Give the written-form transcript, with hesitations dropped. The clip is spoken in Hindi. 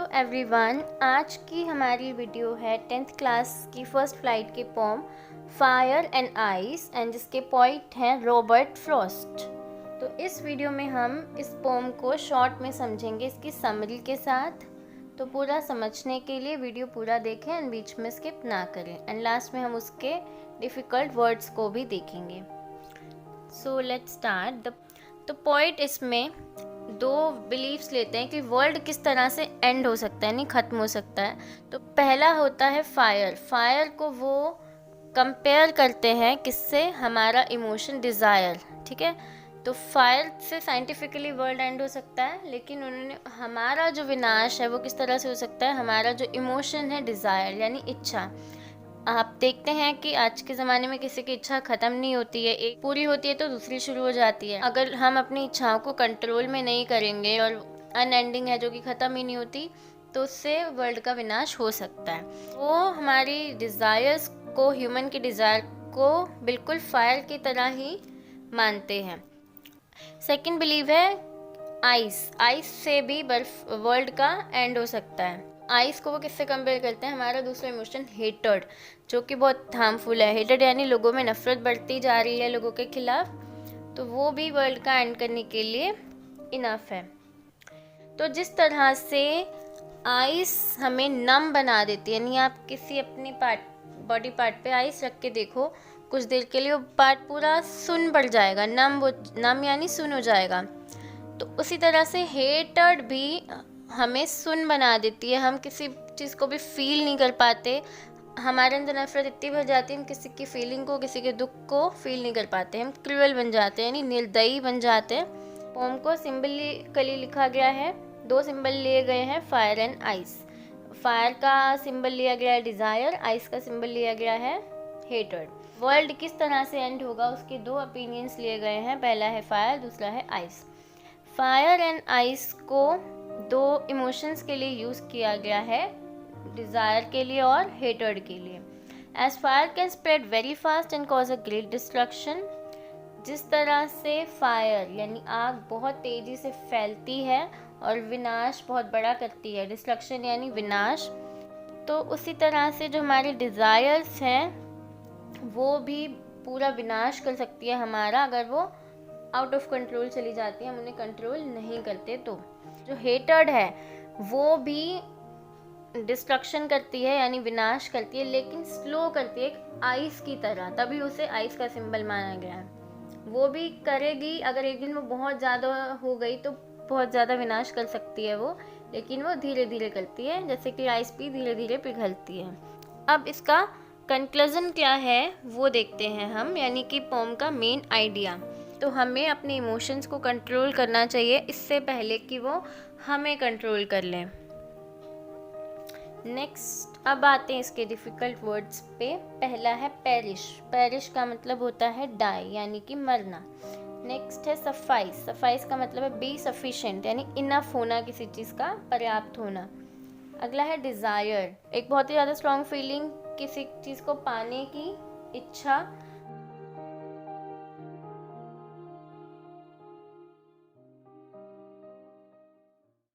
एवरीवन, आज की हमारी वीडियो है 10th क्लास की फर्स्ट फ्लाइट के poem fire and ice and जिसके पोइट हैं रॉबर्ट फ्रॉस्ट। तो इस वीडियो में हम इस पोम को शॉर्ट में समझेंगे इसकी समरी के साथ। तो पूरा समझने के लिए वीडियो पूरा देखें एंड बीच में स्किप ना करें एंड लास्ट में हम उसके डिफ़िकल्ट वर्ड्स को भी देखेंगे। So let's start. तो पोइट इसमें दो बिलीव्स लेते हैं कि वर्ल्ड किस तरह से एंड हो सकता है, नहीं ख़त्म हो सकता है। तो पहला होता है फायर को वो कंपेयर करते हैं किससे, हमारा इमोशन डिज़ायर। ठीक है, तो फायर से साइंटिफिकली वर्ल्ड एंड हो सकता है, लेकिन उन्होंने हमारा जो विनाश है वो किस तरह से हो सकता है, हमारा जो इमोशन है डिज़ायर यानी इच्छा। आप देखते हैं कि आज के ज़माने में किसी की इच्छा ख़त्म नहीं होती है, एक पूरी होती है तो दूसरी शुरू हो जाती है। अगर हम अपनी इच्छाओं को कंट्रोल में नहीं करेंगे और अनएंडिंग है जो कि ख़त्म ही नहीं होती, तो उससे वर्ल्ड का विनाश हो सकता है। वो हमारी डिज़ायर्स को, ह्यूमन की डिज़ायर को बिल्कुल फायर की तरह ही मानते हैं। सेकंड बिलीव है आइस से भी बर्फ वर्ल्ड का एंड हो सकता है। आइस को वो किससे कंपेयर करते हैं, हमारा दूसरा इमोशन हेटर्ड, जो कि बहुत हार्मफुल है। हेटर्ड यानी लोगों में नफरत बढ़ती जा रही है लोगों के खिलाफ, तो वो भी वर्ल्ड का एंड करने के लिए इनफ है। तो जिस तरह से आइस हमें नम बना देती है, यानी आप किसी अपनी बॉडी पार्ट पे आइस रख के देखो, कुछ देर के लिए वो पार्ट पूरा सुन पड़ जाएगा, नम यानी सुन हो जाएगा। तो उसी तरह से हेटर्ड भी हमें सुन बना देती है, हम किसी चीज़ को भी फील नहीं कर पाते, हमारे अंदर नफरत इतनी भर जाती है, हम किसी की फीलिंग को, किसी के दुख को फील नहीं कर पाते, हम क्रूअल बन जाते हैं, यानी निर्दयी बन जाते हैं। पोम को सिंबलिकली लिखा गया है, दो सिंबल लिए गए हैं, फायर एंड आइस। फायर का सिंबल लिया गया है डिज़ायर, आइस का सिंबल लिया गया है हेटर्ड। वर्ल्ड किस तरह से एंड होगा उसके दो ओपिनियंस लिए गए हैं, पहला है फायर, दूसरा है आइस। फायर एंड आइस को दो इमोशंस के लिए यूज़ किया गया है, डिज़ायर के लिए और हेटर्ड के लिए। As fire can spread very fast and cause a great destruction, जिस तरह से फायर यानी आग बहुत तेज़ी से फैलती है और विनाश बहुत बड़ा करती है, डिस्ट्रक्शन यानी विनाश, तो उसी तरह से जो हमारी डिज़ायर्स हैं वो भी पूरा विनाश कर सकती है हमारा, अगर वो आउट ऑफ कंट्रोल चली जाती है, हम उन्हें कंट्रोल नहीं करते। तो जो हेटर्ड है वो भी डिस्ट्रक्शन करती है यानी विनाश करती है, लेकिन स्लो करती है, एक आइस की तरह, तभी उसे आइस का सिंबल माना गया है। वो भी करेगी, अगर एक दिन वो बहुत ज़्यादा हो गई तो बहुत ज़्यादा विनाश कर सकती है वो, लेकिन वो धीरे धीरे करती है, जैसे कि आइस भी धीरे धीरे पिघलती है। अब इसका कंक्लूजन क्या है वो देखते हैं हम, यानी कि पोम का मेन आइडिया। तो हमें अपने इमोशंस को कंट्रोल करना चाहिए इससे पहले कि वो हमें कंट्रोल कर लें। नेक्स्ट, अब आते हैं इसके डिफ़िकल्ट वर्ड्स पे। पहला है पेरिश का मतलब होता है डाई यानी कि मरना। नेक्स्ट है सफाइस का मतलब है बी सफिशिएंट यानी इनफ होना, किसी चीज़ का पर्याप्त होना। अगला है डिज़ायर, एक बहुत ही ज़्यादा स्ट्रॉन्ग फीलिंग, किसी चीज़ को पाने की इच्छा